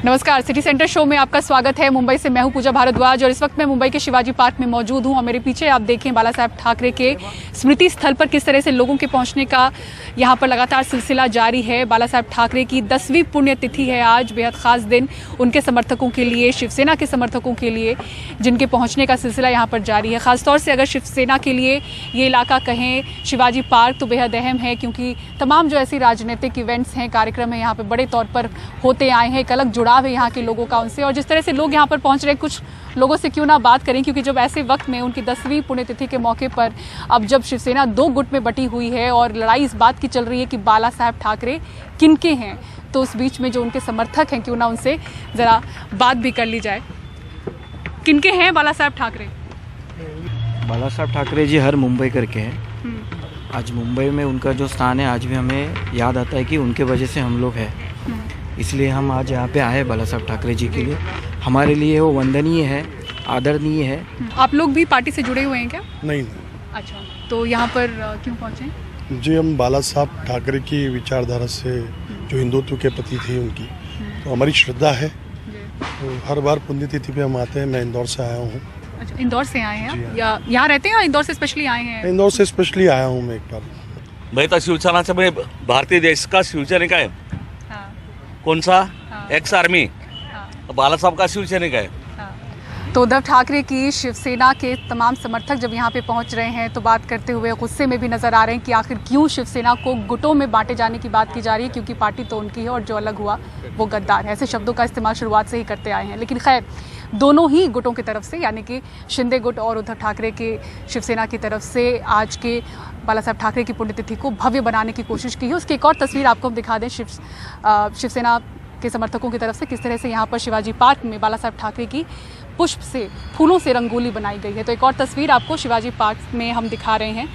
नमस्कार, city centre show में आपका स्वागत है। मुंबई से मैं हूं पूजा भारद्वाज और इस वक्त मैं मुंबई के शिवाजी पार्क में मौजूद हूं और मेरे पीछे आप देखें बाला साहब ठाकरे के स्मृति स्थल पर किस तरह से लोगों के पहुंचने का यहां पर लगातार सिलसिला जारी है। बाला साहब ठाकरे की 10वीं पुण्यतिथि है आज, बेहद खास दिन उनके समर्थकों के लिए, शिवसेना के समर्थकों के लिए, जिनके पहुंचने का सिलसिला यहां पर जारी है। खासतौर से अगर शिवसेना के लिए ये इलाका कहें शिवाजी पार्क तो बेहद अहम है, क्योंकि तमाम जो ऐसी राजनीतिक इवेंट्स हैं, कार्यक्रम हैं, यहाँ पर बड़े तौर पर होते आए हैं। एक अलग जुड़ाव है यहाँ के लोगों का उनसे, और जिस तरह से लोग यहाँ पर पहुँच रहे हैं, कुछ लोगों से क्यों ना बात करें, क्योंकि जब ऐसे वक्त में उनकी 10वीं पुण्यतिथि के मौके पर अब जब शिवसेना 2 गुट में बटी हुई है और लड़ाई इस बात की चल रही है कि बाला साहब ठाकरे किनके हैं, तो उस बीच में जो उनके समर्थक हैं, क्यों ना उनसे ज़रा बात भी कर ली जाए। किनके हैं बाला साहब ठाकरे? बाला साहब ठाकरे जी हर मुंबई करके हैं। आज मुंबई में उनका जो स्थान है, आज भी हमें याद आता है कि उनके वजह से हम लोग हैं, इसलिए हम आज यहाँ पे आए बाला साहब ठाकरे जी के लिए। हमारे लिए वो वंदनीय है, आदरणीय है। आप लोग भी पार्टी से जुड़े हुए हैं क्या? नहीं। अच्छा, तो यहाँ पर क्यों पहुँचे? जी, हम बाला साहब ठाकरे की विचारधारा से जो हिंदुत्व के प्रति थी उनकी, तो हमारी श्रद्धा है। तो हर बार पुण्यतिथि पे हम आते हैं। मैं इंदौर से आया हूँ। अच्छा, इंदौर से आए हैं आप? या यहाँ रहते हैं या इंदौर से स्पेशली आए हैं? इंदौर से स्पेशली आया हूँ मैं एक बार। मैं तो शिवसेनाचा मैं भारतीय देश का शिवसैनिक है। हाँ, कौन सा? हाँ, एक्स आर्मी। हाँ, बाला साहब का शिवसैनिक है। तो उद्धव ठाकरे की शिवसेना के तमाम समर्थक जब यहाँ पे पहुँच रहे हैं तो बात करते हुए गुस्से में भी नजर आ रहे हैं कि आखिर क्यों शिवसेना को गुटों में बांटे जाने की बात की जा रही है, क्योंकि पार्टी तो उनकी है और जो अलग हुआ वो गद्दार है। ऐसे शब्दों का इस्तेमाल शुरुआत से ही करते आए हैं। लेकिन खैर, दोनों ही गुटों की तरफ से, यानी कि शिंदे गुट और उद्धव ठाकरे के शिवसेना की तरफ से आज के बाला साहब ठाकरे की पुण्यतिथि को भव्य बनाने की कोशिश की है। उसकी एक और तस्वीर आपको हम दिखा दें। शिवसेना के समर्थकों की तरफ से किस तरह से यहाँ पर शिवाजी पार्क में बाला साहब ठाकरे की पुष्प से, फूलों से रंगोली बनाई गई है। तो एक और तस्वीर आपको शिवाजी पार्क में हम दिखा रहे हैं,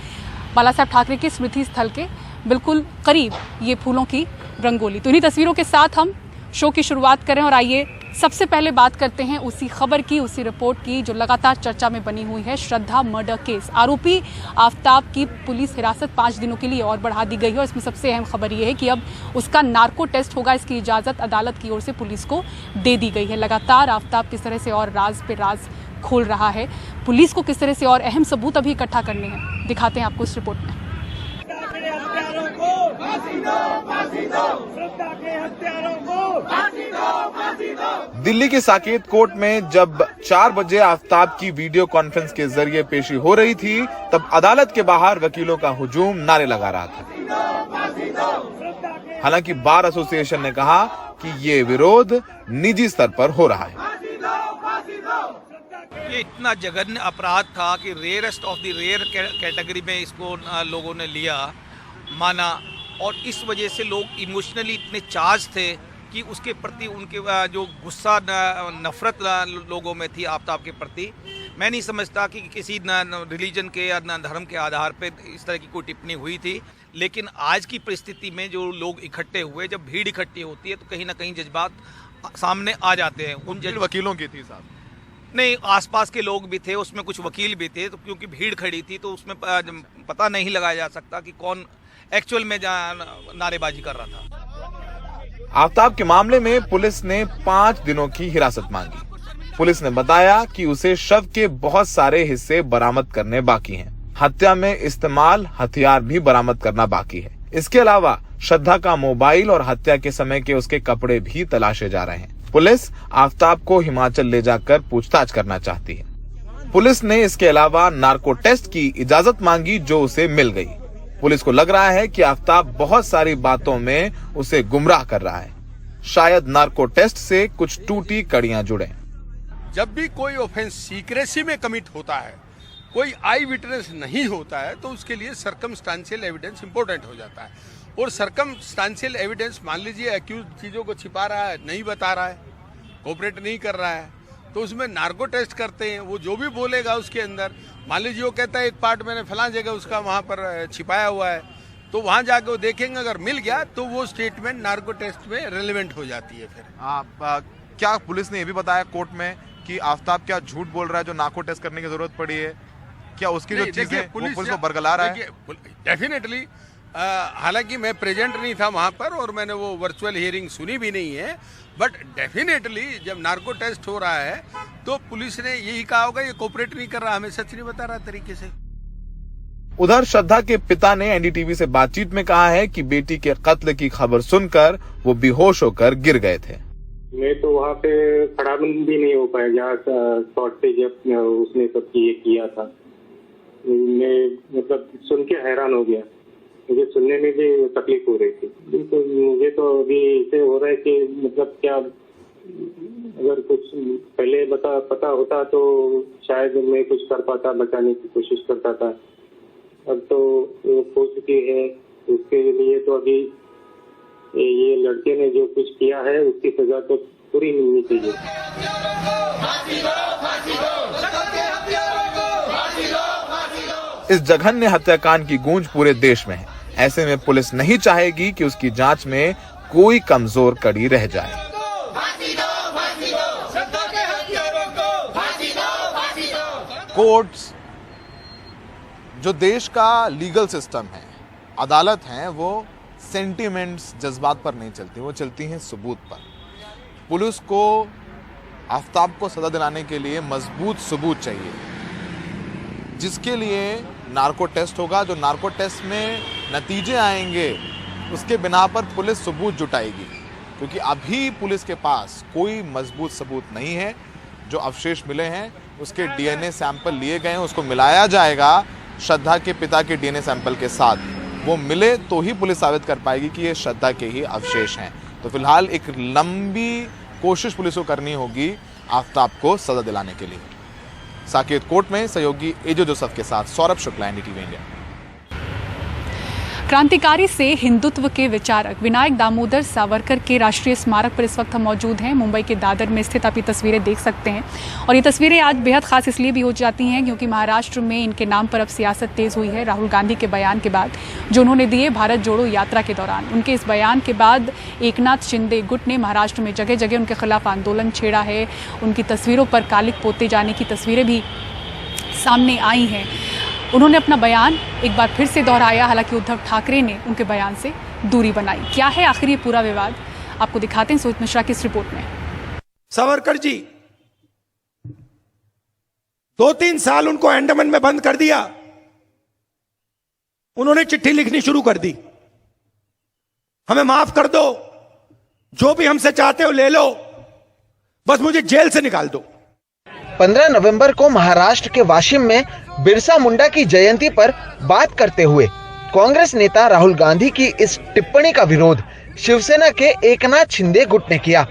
बाला साहब ठाकरे के स्मृति स्थल के बिल्कुल करीब ये फूलों की रंगोली। तो इन्हीं तस्वीरों के साथ हम शो की शुरुआत करें और आइए सबसे पहले बात करते हैं उसी खबर की, उसी रिपोर्ट की जो लगातार चर्चा में बनी हुई है। श्रद्धा मर्डर केस, आरोपी आफताब की पुलिस हिरासत 5 दिनों के लिए और बढ़ा दी गई है और इसमें सबसे अहम खबर यह है कि अब उसका नार्को टेस्ट होगा। इसकी इजाज़त अदालत की ओर से पुलिस को दे दी गई है। लगातार आफताब किस तरह से और राज पे राज खोल रहा है, पुलिस को किस तरह से और अहम सबूत अभी इकट्ठा करने हैं, दिखाते हैं आपको इस रिपोर्ट में। दिल्ली के साकेत कोर्ट में जब 4 बजे आफताब की वीडियो कॉन्फ्रेंस के जरिए पेशी हो रही थी, तब अदालत के बाहर वकीलों का हुजूम नारे लगा रहा था। हालांकि बार एसोसिएशन ने कहा कि ये विरोध निजी स्तर पर हो रहा है। ये इतना जघन्य अपराध था कि rarest of the rare category में इसको लोगों ने लिया, माना, और इस वजह से लोग इमोशनली इतने चार्ज थे कि उसके प्रति उनके जो गुस्सा, नफरत लोगों में थी आफताब के प्रति। मैं नहीं समझता कि किसी रिलीजन के या धर्म के आधार पे इस तरह की कोई टिप्पणी हुई थी, लेकिन आज की परिस्थिति में जो लोग इकट्ठे हुए, जब भीड़ इकट्ठी होती है तो कहीं ना कहीं जज्बात सामने आ जाते हैं। उन वकीलों की थी साहब? नहीं, आसपास के लोग भी थे, उसमें कुछ वकील भी थे, तो क्योंकि भीड़ खड़ी थी तो उसमें पता नहीं लगाया जा सकता कि कौन एक्चुअल में नारेबाजी कर रहा था। आफताब के मामले में पुलिस ने 5 दिनों की हिरासत मांगी। पुलिस ने बताया कि उसे शव के बहुत सारे हिस्से बरामद करने बाकी हैं। हत्या में इस्तेमाल हथियार भी बरामद करना बाकी है। इसके अलावा श्रद्धा का मोबाइल और हत्या के समय के उसके कपड़े भी तलाशे जा रहे हैं। पुलिस आफताब को हिमाचल ले जाकर पूछताछ करना चाहती है। पुलिस ने इसके अलावा नार्को टेस्ट की इजाजत मांगी, जो उसे मिल गई। पुलिस को लग रहा है कि आफताब बहुत सारी बातों में उसे गुमराह कर रहा है। शायद नार्को टेस्ट से कुछ टूटी कड़ियां जुड़े। जब भी कोई ऑफेंस सीक्रेसी में कमिट होता है, कोई आई विटनेस नहीं होता है, तो उसके लिए सर्कमस्टांशियल एविडेंस इंपॉर्टेंट हो जाता है। और सर्कमस्टांशियल एविडेंस, मान लीजिए एक्यूज चीज़ों को छिपा रहा है, नहीं बता रहा है, कोऑपरेट नहीं कर रहा है, तो उसमें नार्को टेस्ट करते हैं। वो जो भी बोलेगा उसके अंदर, मान लीजिए वो कहता है एक पार्ट मैंने फलां जगह उसका वहाँ पर छिपाया हुआ है, तो वहाँ जाके वो देखेंगे, अगर मिल गया तो वो स्टेटमेंट नार्को टेस्ट में रेलेवेंट हो जाती है। फिर क्या पुलिस ने ये भी बताया कोर्ट में कि आफताब क्या झूठ बोल रहा है जो नार्को टेस्ट करने की जरूरत पड़ी है? क्या उसकी जो चीजें पुलिस को बरगला रहा है? डेफिनेटली हालांकि मैं प्रेजेंट नहीं था वहाँ पर और मैंने वो वर्चुअल हियरिंग सुनी भी नहीं है, बट डेफिनेटली जब नार्को टेस्ट हो रहा है तो पुलिस ने यही कहा होगा ये कोऑपरेट नहीं कर रहा, हमें सच नहीं बता रहा तरीके से। उधर श्रद्धा के पिता ने एनडीटीवी से बातचीत में कहा है कि बेटी के कत्ल की खबर सुनकर वो बेहोश होकर गिर गए थे। मैं तो वहाँ पे खड़ा भी नहीं हो पाया जहाँ स्पॉट पे जब उसने सब ये किया था। मैं मतलब सुन के हैरान हो गया, मुझे सुनने में भी तकलीफ हो रही थी। तो मुझे तो अभी ऐसे हो रहा है कि मतलब क्या अगर कुछ पहले पता होता तो शायद मैं कुछ कर पाता, बचाने की कोशिश करता था। अब तो वो हो चुकी है, उसके लिए तो अभी ये लड़के ने जो कुछ किया है उसकी सजा तो पूरी मिलनी चाहिए। इस जघन्य हत्याकांड की गूंज पूरे देश में है। ऐसे में पुलिस नहीं चाहेगी कि उसकी जांच में कोई कमजोर कड़ी रह जाए। कोर्ट्स, जो देश का लीगल सिस्टम है, अदालत हैं, वो सेंटिमेंट्स, जज्बात पर नहीं चलती, वो चलती हैं सबूत पर। पुलिस को आफ्ताब को सजा दिलाने के लिए मजबूत सबूत चाहिए, जिसके लिए नार्को टेस्ट होगा। जो नार्को टेस्ट में नतीजे आएंगे उसके बिना पर पुलिस सबूत जुटाएगी, क्योंकि अभी पुलिस के पास कोई मजबूत सबूत नहीं है। जो अवशेष मिले हैं उसके डीएनए सैंपल लिए गए हैं, उसको मिलाया जाएगा श्रद्धा के पिता के डीएनए सैंपल के साथ। वो मिले तो ही पुलिस साबित कर पाएगी कि ये श्रद्धा के ही अवशेष हैं। तो फिलहाल एक लंबी कोशिश पुलिस को करनी होगी आफ्ताब को सजा दिलाने के लिए। साकेत कोर्ट में सहयोगी एजो जोसेफ के साथ सौरभ शुक्ला, एनडीटीवी इंडिया। क्रांतिकारी से हिंदुत्व के विचारक विनायक दामोदर सावरकर के राष्ट्रीय स्मारक पर इस वक्त हम मौजूद हैं। मुंबई के दादर में स्थित आप ये तस्वीरें देख सकते हैं, और ये तस्वीरें आज बेहद खास इसलिए भी हो जाती हैं क्योंकि महाराष्ट्र में इनके नाम पर अब सियासत तेज हुई है। राहुल गांधी के बयान के बाद जो उन्होंने दिए भारत जोड़ो यात्रा के दौरान, उनके इस बयान के बाद एकनाथ शिंदे गुट ने महाराष्ट्र में जगह जगह उनके खिलाफ आंदोलन छेड़ा है। उनकी तस्वीरों पर कालिक पोते जाने की तस्वीरें भी सामने आई हैं। उन्होंने अपना बयान एक बार फिर से दोहराया, हालांकि उद्धव ठाकरे ने उनके बयान से दूरी बनाई। क्या है आखिर ये पूरा विवाद, आपको दिखाते हैं सुमित मिश्रा की इस रिपोर्ट में। सावरकर जी 2-3 साल उनको अंडमान में बंद कर दिया, उन्होंने चिट्ठी लिखनी शुरू कर दी, हमें माफ कर दो, जो भी हमसे चाहते हो ले लो, बस मुझे जेल से निकाल दो। 15 नवंबर को महाराष्ट्र के वाशिम में बिरसा मुंडा की जयंती पर बात करते हुए कांग्रेस नेता राहुल गांधी की इस टिप्पणी का विरोध शिवसेना के एकनाथ शिंदे गुट ने किया।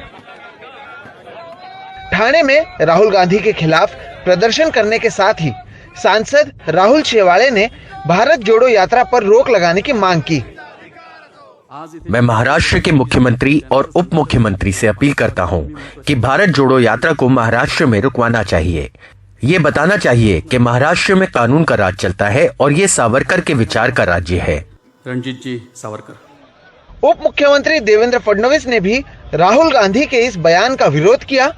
ठाणे में राहुल गांधी के खिलाफ प्रदर्शन करने के साथ ही सांसद राहुल शेवाड़े ने भारत जोड़ो यात्रा पर रोक लगाने की मांग की। मैं महाराष्ट्र के मुख्यमंत्री और उप मुख्यमंत्री से अपील करता हूं कि भारत जोड़ो यात्रा को महाराष्ट्र में रुकवाना चाहिए। ये बताना चाहिए कि महाराष्ट्र में कानून का राज चलता है और ये सावरकर के विचार का राज्य है। रणजीत जी सावरकर। उप मुख्यमंत्री देवेंद्र फडणवीस ने भी राहुल गांधी के इस बयान का विरोध किया,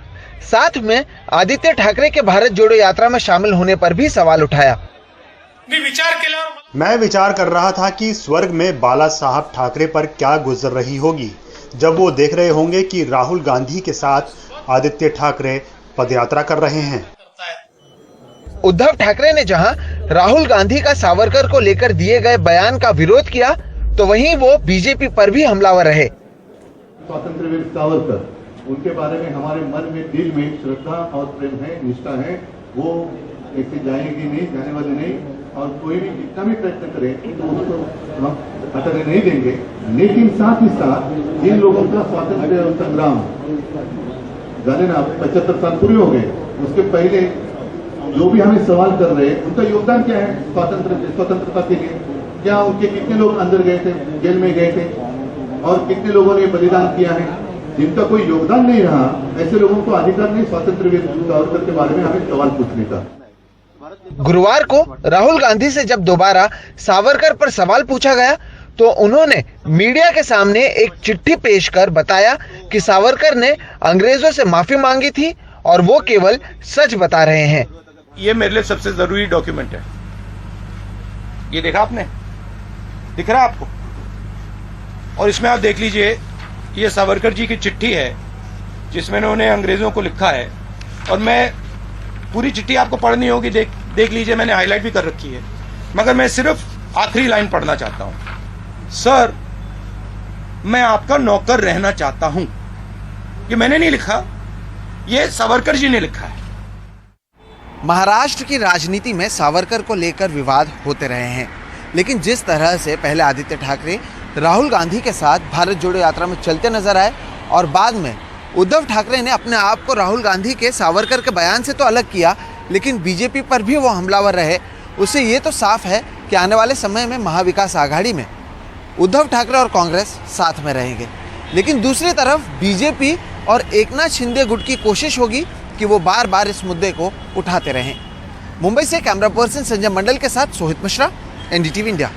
साथ में आदित्य ठाकरे के भारत जोड़ो यात्रा में शामिल होने पर भी सवाल उठाया। मैं विचार कर रहा था कि स्वर्ग में बाला साहब ठाकरे पर क्या गुजर रही होगी जब वो देख रहे होंगे कि राहुल गांधी के साथ आदित्य ठाकरे पदयात्रा कर रहे हैं। उद्धव ठाकरे ने जहां राहुल गांधी का सावरकर को लेकर दिए गए बयान का विरोध किया, तो वहीं वो बीजेपी पर भी हमलावर रहे। स्वातंत्र्यवीर सावरकर, उनके बारे में हमारे मन में, दिल में श्रद्धा और प्रेम है, निष्ठा है। वो ऐसे जाएगी नहीं, जाने वाले नहीं, और कोई भी जितना भी प्रयत्न करे तो उसको हम हटने नहीं देंगे। लेकिन साथ ही साथ जिन लोगों का स्वातंत्र संग्राम जाने ना 75 साल पूरे हो गए, उसके पहले जो भी हमें सवाल कर रहे हैं उनका योगदान क्या है स्वतंत्रता के लिए? क्या उनके कितने लोग अंदर गए थे, जेल में गए थे, और कितने लोगों ने बलिदान किया है? जिनका कोई योगदान नहीं रहा, ऐसे लोगों को अधिकार नहीं स्वातंत्र्यवीर सावरकर के बारे में हमें सवाल पूछने का। गुरुवार को राहुल गांधी से जब दोबारा सावरकर पर सवाल पूछा गया, तो उन्होंने मीडिया के सामने एक चिट्ठी पेश कर बताया कि सावरकर ने अंग्रेजों से माफी मांगी थी और वो केवल सच बता रहे हैं। ये मेरे लिए सबसे जरूरी डॉक्यूमेंट है। ये देखा आपने? दिख रहा है आपको? और इसमें आप देख लीजिए, ये सावरकर जी की चिट्ठी है जिसमें उन्होंने अंग्रेजों को लिखा है, और मैं पूरी चिट्ठी आपको पढ़नी होगी, देख लीजिए, मैंने हाईलाइट भी कर रखी है, मगर मैं सिर्फ आखिरी लाइन पढ़ना चाहता हूं। सर, मैं आपका नौकर रहना चाहता हूं। ये मैंने नहीं लिखा, ये सावरकर जी ने लिखा है। महाराष्ट्र की राजनीति में सावरकर को लेकर विवाद होते रहे हैं, लेकिन जिस तरह से पहले आदित्य ठाकरे राहुल गांधी के साथ भारत जोड़ो यात्रा में चलते नजर आए और बाद में उद्धव ठाकरे ने अपने आप को राहुल गांधी के सावरकर के बयान से तो अलग किया, लेकिन बीजेपी पर भी वो हमलावर रहे, उससे ये तो साफ है कि आने वाले समय में महाविकास आघाड़ी में उद्धव ठाकरे और कांग्रेस साथ में रहेंगे। लेकिन दूसरी तरफ बीजेपी और एकनाथ शिंदे गुट की कोशिश होगी कि वो बार बार इस मुद्दे को उठाते रहें। मुंबई से कैमरा पर्सन संजय मंडल के साथ Sohit Mishra, NDTV India.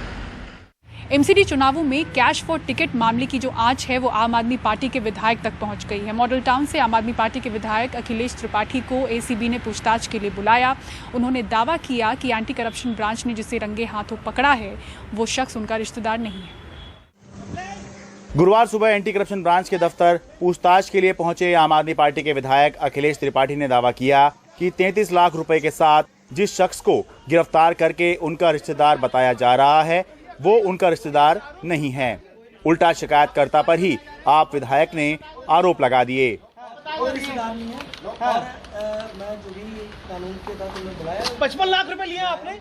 MCD चुनावों में कैश फॉर टिकट मामले की जो आंच है वो आम आदमी पार्टी के विधायक तक पहुंच गई है। मॉडल टाउन से आम आदमी पार्टी के विधायक अखिलेश त्रिपाठी को एसीबी ने पूछताछ के लिए बुलाया। उन्होंने दावा किया कि एंटी करप्शन ब्रांच ने जिसे रंगे हाथों पकड़ा है वो शख्स उनका रिश्तेदार नहीं है। गुरुवार सुबह एंटी करप्शन ब्रांच के दफ्तर पूछताछ के लिए पहुंचे आम आदमी पार्टी के विधायक अखिलेश त्रिपाठी ने दावा किया कि 33 लाख रुपए के साथ जिस शख्स को गिरफ्तार करके उनका रिश्तेदार बताया जा रहा है वो उनका रिश्तेदार नहीं है। उल्टा शिकायतकर्ता पर ही आप विधायक ने आरोप लगा दिए। 55 लाख रुपए लिए आपने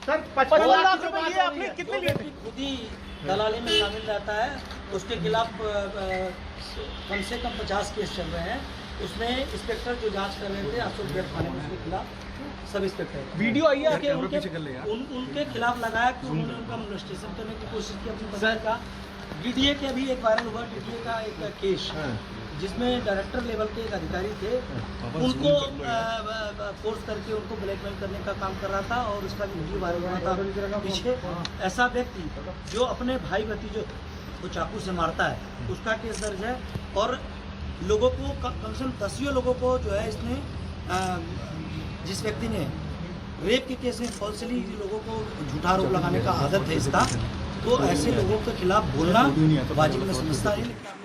सर? 55 लाख रुपए लिए आपने? कितने लिए? खुद ही दलाली में शामिल रहता है, उसके खिलाफ कम से कम 50 केस चल रहे हैं। उसमें इंस्पेक्टर जो जांच कर रहे थे अशोक गेट थाने में, उसके खिलाफ सब इंस्पेक्टर वीडियो आई है कि उनके खिलाफ लगाया कि उन्होंने उनका मोलेस्टेशन करने की कोशिश की अपनी पत्नी का। डीडीए के अभी एक वायरल हुआ, डीडीए का एक केस जिसमें डायरेक्टर लेवल के एक अधिकारी थे, उनको फोर्स करके उनको ब्लैकमेल करने का काम कर रहा था और उसका भी वीडियो वायरल हुआ था। पीछे ऐसा व्यक्ति जो अपने भाई भतीजों को चाकू से मारता है, उसका केस दर्ज है और लोगों को कम से कम 10 लोगों को जो है इसने, जिस व्यक्ति ने रेप के केस में फॉल्सली लोगों को झूठा आरोप लगाने का आदत है इसका, तो ऐसे लोगों के खिलाफ बोलना वाजिब में समझता है।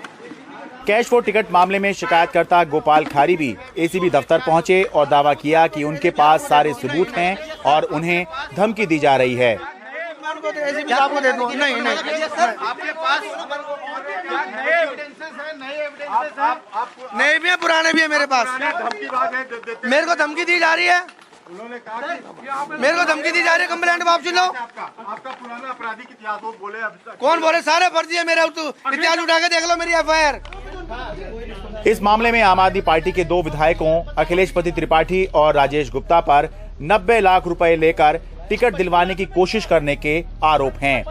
कैश फॉर टिकट मामले में शिकायतकर्ता गोपाल खारी भी एसीबी दफ्तर पहुंचे और दावा किया कि उनके पास सारे सबूत हैं और उन्हें धमकी दी जा रही है। नए भी है, पुराने भी है मेरे पास। मेरे को धमकी दी जा रही है, मेरे को धमकी दी जा रही है। कंप्लेंट वापस लो। आपका पुराना आपराधिक इतिहास वो बोले अभी तक कौन बोले? सारे फर्जी है मेरा, इतिहास उठा के देख लो मेरी एफआईआर। इस मामले में आम आदमी पार्टी के 2 विधायकों अखिलेश पति त्रिपाठी और राजेश गुप्ता पर 90 लाख रुपए लेकर टिकट दिलवाने की कोशिश करने के आरोप हैं,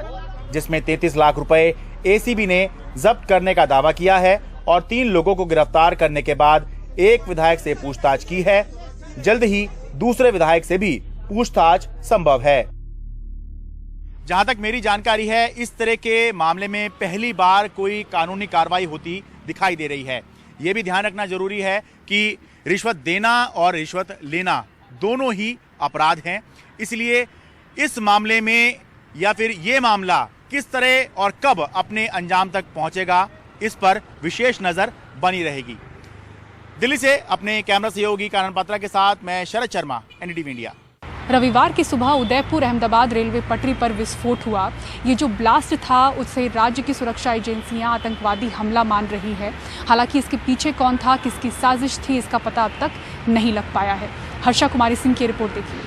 जिसमें 33 लाख रुपए एसीबी ने जब्त करने का दावा किया है और 3 लोगों को गिरफ्तार करने के बाद एक विधायक से पूछताछ की है। जल्द ही दूसरे विधायक से भी पूछताछ संभव है। जहां तक मेरी जानकारी है, इस तरह के मामले में पहली बार कोई कानूनी कार्रवाई होती दिखाई दे रही है। यह भी ध्यान रखना जरूरी है कि रिश्वत देना और रिश्वत लेना दोनों ही अपराध हैं। इसलिए इस मामले में या फिर ये मामला किस तरह और कब अपने अंजाम तक पहुंचेगा, इस पर विशेष नजर बनी रहेगी। दिल्ली से अपने कैमरा सहयोगी कानन पात्रा के साथ मैं शरद शर्मा, एनडीटीवी इंडिया। रविवार की सुबह उदयपुर अहमदाबाद रेलवे पटरी पर विस्फोट हुआ। ये जो ब्लास्ट था उसे राज्य की सुरक्षा एजेंसियां आतंकवादी हमला मान रही है। हालांकि इसके पीछे कौन था, किसकी साजिश थी, इसका पता अब तक नहीं लग पाया है। हर्षा कुमारी सिंह की रिपोर्ट देखिए।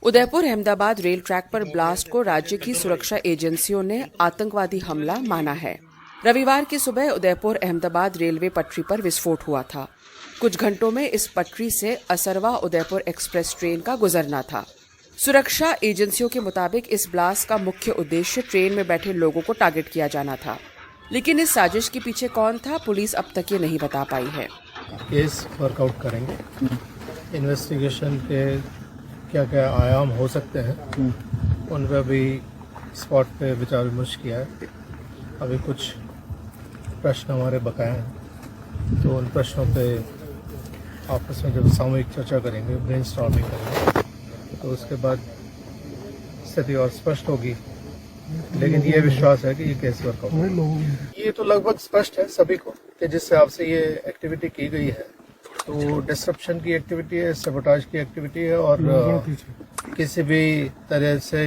उदयपुर अहमदाबाद रेल ट्रैक पर ब्लास्ट को राज्य की सुरक्षा एजेंसियों ने आतंकवादी हमला माना है। रविवार की सुबह उदयपुर अहमदाबाद रेलवे पटरी पर विस्फोट हुआ था। कुछ घंटों में इस पटरी से असरवा उदयपुर एक्सप्रेस ट्रेन का गुजरना था। सुरक्षा एजेंसियों के मुताबिक इस ब्लास्ट का मुख्य उद्देश्य ट्रेन में बैठे लोगों को टारगेट किया जाना था, लेकिन इस साजिश के पीछे कौन था, पुलिस अब तक ये नहीं बता पाई है। केस वर्कआउट करेंगे, इन्वेस्टिगेशन के क्या क्या आयाम हो सकते हैं उन पर भी स्पॉट पे विचार विमर्श किया है। अभी कुछ प्रश्न हमारे बकाया हैं, तो उन प्रश्नों पे आपस में जब सामूहिक चर्चा करेंगे, ब्रेनस्टॉर्मिंग करेंगे, तो उसके बाद स्थिति और स्पष्ट होगी लेकिन ये विश्वास है कि ये केस वर्कआउट होगा। ये तो लगभग स्पष्ट है सभी को कि जिस हिसाब से ये एक्टिविटी की गई है तो डिस्ट्रप्शन की एक्टिविटी है, सबोटाज की एक्टिविटी है और किसी भी तरह से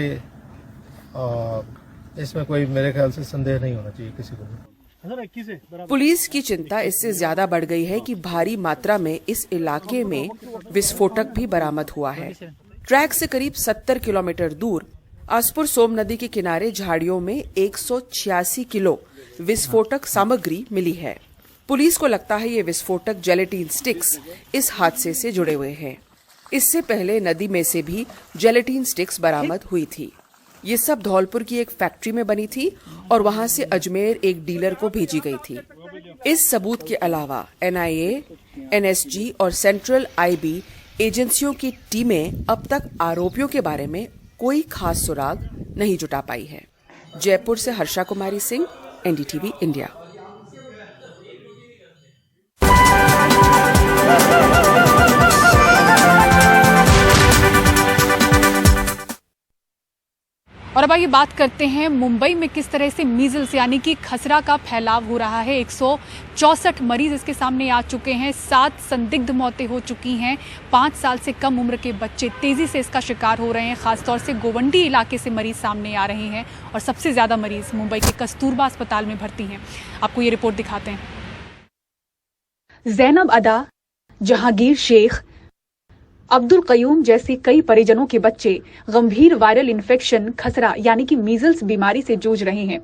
इसमें कोई मेरे ख्याल से संदेह नहीं होना चाहिए किसी को। पुलिस की चिंता इससे ज्यादा बढ़ गई है कि भारी मात्रा में इस इलाके में विस्फोटक भी बरामद हुआ है। ट्रैक से करीब 70 किलोमीटर दूर आसपुर सोम नदी के किनारे झाड़ियों में 186 किलो विस्फोटक सामग्री मिली है। पुलिस को लगता है ये विस्फोटक जेलेटिन स्टिक्स इस हादसे से जुड़े हुए हैं। इससे पहले नदी में से भी जेलेटिन स्टिक्स बरामद हुई थी। ये सब धौलपुर की एक फैक्ट्री में बनी थी और वहां से अजमेर एक डीलर को भेजी गई थी। इस सबूत के अलावा NIA, NSG और सेंट्रल IB एजेंसियों की टीमें अब तक आरोपियों के बारे में कोई खास सुराग नहीं जुटा पाई है। जयपुर से हर्षा कुमारी सिंह, NDTV इंडिया। और अब आइए बात करते हैं मुंबई में किस तरह से मीजल्स यानी कि खसरा का फैलाव हो रहा है। 164 मरीज इसके सामने आ चुके हैं, 7 संदिग्ध मौतें हो चुकी हैं। 5 साल से कम उम्र के बच्चे तेजी से इसका शिकार हो रहे हैं। खासतौर से गोवंडी इलाके से मरीज सामने आ रहे हैं और सबसे ज्यादा मरीज मुंबई के कस्तूरबा अस्पताल में भर्ती हैं। आपको ये रिपोर्ट दिखाते हैं। जैनब अदा, जहांगीर शेख, अब्दुल कयूम जैसे कई परिजनों के बच्चे गंभीर वायरल इन्फेक्शन खसरा यानी कि मीजल्स बीमारी से जूझ रहे हैं।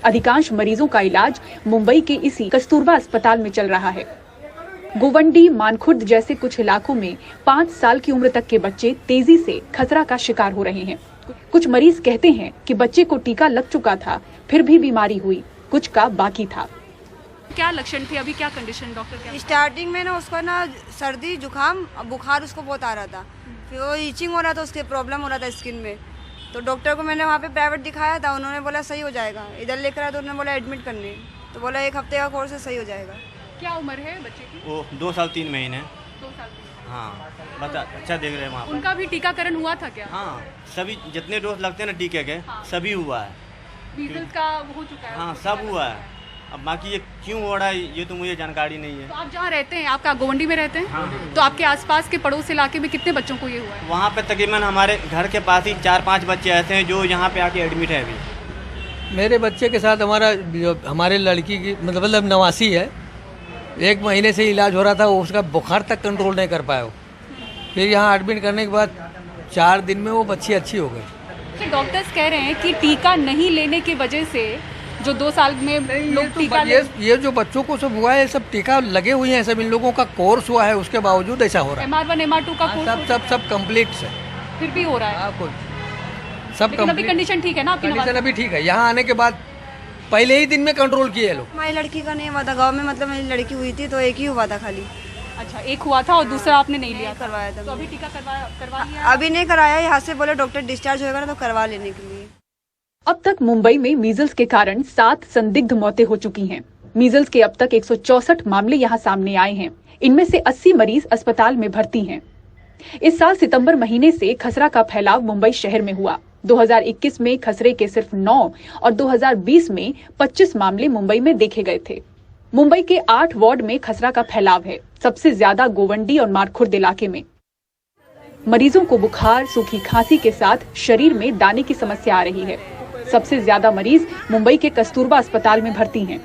अधिकांश मरीजों का इलाज मुंबई के इसी कस्तूरबा अस्पताल में चल रहा है। गोवंडी, मानखुर्द जैसे कुछ इलाकों में 5 साल की उम्र तक के बच्चे तेजी से खसरा का शिकार हो रहे हैं। कुछ मरीज कहते हैं कि बच्चे को टीका लग चुका था, फिर भी बीमारी हुई, कुछ का बाकी था। क्या लक्षण थे, अभी क्या कंडीशन डॉक्टर? क्या स्टार्टिंग में ना उसको ना सर्दी, जुकाम, बुखार उसको बहुत आ रहा था, फिर वो ईचिंग हो रहा था, उसके प्रॉब्लम हो रहा था स्किन में। तो डॉक्टर को मैंने वहाँ पे प्राइवेट दिखाया था, उन्होंने बोला सही हो जाएगा। इधर लेकर आया तो उन्होंने बोला एडमिट करने, तो बोला 1 हफ्ते का कोर्स है, सही हो जाएगा। क्या उम्र है बच्चे की? वो 2 साल 3 महीने। 2 साल। हाँ, बता अच्छा देख रहे हैं वहाँ। उनका भी टीकाकरण हुआ था क्या? हाँ, सभी जितने डोज लगते हैं ना टीके के, सभी हुआ है। मीजल्स का हो चुका है? हाँ, सब हुआ है। अब बाकी ये क्यों हो रहा है ये तो मुझे जानकारी नहीं है। तो आप जहाँ रहते हैं, आपका गोवंडी में रहते हैं? हाँ। तो आपके आसपास के पड़ोस इलाके में कितने बच्चों को ये हुआ है? वहाँ पे तकरीबन हमारे घर के पास ही 4-5 बच्चे ऐसे हैं जो यहाँ पे आके एडमिट है अभी। मेरे बच्चे के साथ हमारे लड़की की मतलब नवासी है, 1 महीने से इलाज हो रहा था, उसका बुखार तक कंट्रोल नहीं कर पाया वो। फिर यहाँ एडमिट करने के बाद 4 दिन में वो बच्ची अच्छी हो गई। डॉक्टर्स कह रहे हैं कि टीका नहीं लेने की वजह से जो 2 साल में लोग टीका ये जो बच्चों को सब हुआ है, सब टीका लगे हुए हैं, सब इन लोगों का कोर्स हुआ है, उसके बावजूद ऐसा हो रहा है। MR1 MR2 का कोर्स सब कंप्लीट है, फिर भी हो रहा है। सब अभी कंडीशन ठीक है ना आपकी? कंडीशन अभी ठीक है। यहाँ आने के बाद पहले ही दिन में कंट्रोल किए लोग। हमारी लड़की का नहीं हुआ था गाँव में, मतलब मेरी लड़की हुई थी तो एक ही हुआ था खाली। अच्छा, एक हुआ था और दूसरा आपने नहीं लिया? करवाया था। तो अभी टीका करवा लिया? अभी नहीं कराया, यहाँ से बोले डॉक्टर डिस्चार्ज होगा ना तो करवा लेने के लिए। अब तक मुंबई में मीजल्स के कारण 7 संदिग्ध मौतें हो चुकी हैं। मीजल्स के अब तक 164 मामले यहां सामने आए हैं। इनमें से 80 मरीज अस्पताल में भर्ती हैं। इस साल सितंबर महीने से खसरा का फैलाव मुंबई शहर में हुआ। 2021 में खसरे के सिर्फ 9 और 2020 में 25 मामले मुंबई में देखे गए थे। मुंबई के 8 वार्ड में खसरा का फैलाव है, सबसे ज्यादा गोवंडी और मारखुर्द इलाके में। मरीजों को बुखार, सूखी खांसी के साथ शरीर में दाने की समस्या आ रही है। सबसे ज्यादा मरीज मुंबई के कस्तूरबा अस्पताल में भर्ती हैं।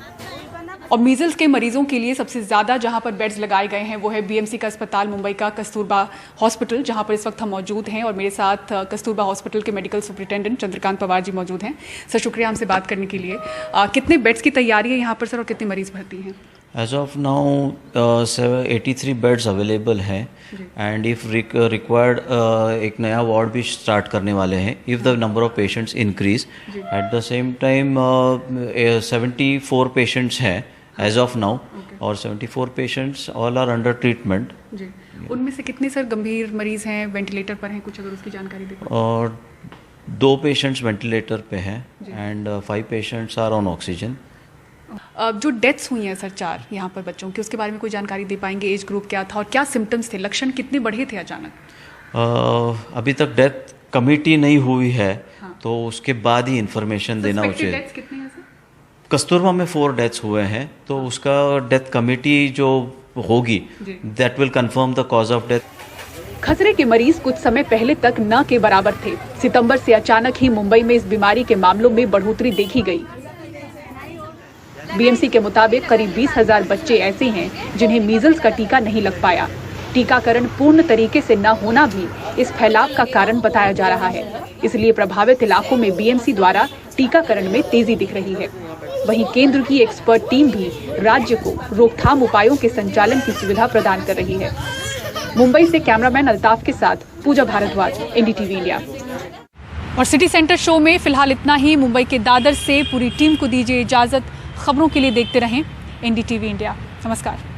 और मीजल्स के मरीजों के लिए सबसे ज्यादा जहां पर बेड्स लगाए गए हैं वो है BMC का अस्पताल, मुंबई का कस्तूरबा हॉस्पिटल, जहां पर इस वक्त हम मौजूद हैं। और मेरे साथ कस्तूरबा हॉस्पिटल के मेडिकल सुपरिटेंडेंट चंद्रकांत पवार जी मौजूद हैं। सर, शुक्रिया हमसे बात करने के लिए। कितने बेड्स की तैयारी है यहाँ पर सर, और कितने मरीज भर्ती हैं? As of now, 83 beds available हैं एंड इफ रिक्वायर्ड एक नया वार्ड भी स्टार्ट करने वाले हैं if the number of patients increase. At the same time 74 patients हैं एज ऑफ नाउ और 74 patients all are under treatment. उनमें से कितने सर गंभीर मरीज हैं, वेंटिलेटर पर हैं, कुछ अगर उसकी जानकारी दें? और 2 पेशेंट्स वेंटिलेटर पे हैं and 5 patients are on oxygen. जो डेथ्स हुई हैं सर 4 यहाँ पर बच्चों की, उसके बारे में कोई जानकारी दे पाएंगे? एज ग्रुप क्या था और क्या सिम्टम्स थे, लक्षण कितने बढ़े थे अचानक? अभी तक डेथ कमिटी नहीं हुई है हाँ। तो उसके बाद ही इंफॉर्मेशन देना उचित। डेथ्स कितने हैं सर? कस्तूरबा में 4 डेथ्स हुए हैं, तो उसका डेथ कमेटी जो होगी that will confirm the cause of death. खसरे के मरीज कुछ समय पहले तक न के बराबर थे। सितंबर से अचानक ही मुंबई में इस बीमारी के मामलों में बढ़ोतरी देखी गई। बीएमसी के मुताबिक करीब 20,000 बच्चे ऐसे हैं जिन्हें मीजल्स का टीका नहीं लग पाया। टीकाकरण पूर्ण तरीके से न होना भी इस फैलाव का कारण बताया जा रहा है। इसलिए प्रभावित इलाकों में बीएमसी द्वारा टीकाकरण में तेजी दिख रही है। वहीं केंद्र की एक्सपर्ट टीम भी राज्य को रोकथाम उपायों के संचालन की सुविधा प्रदान कर रही है। मुंबई से कैमरामैन अल्ताफ के साथ पूजा भारद्वाज, एनडीटीवी इंडिया। और सिटी सेंटर शो में फिलहाल इतना ही। मुंबई के दादर से पूरी टीम को दीजिए इजाजत। खबरों के लिए देखते रहें एनडीटीवी इंडिया। नमस्कार।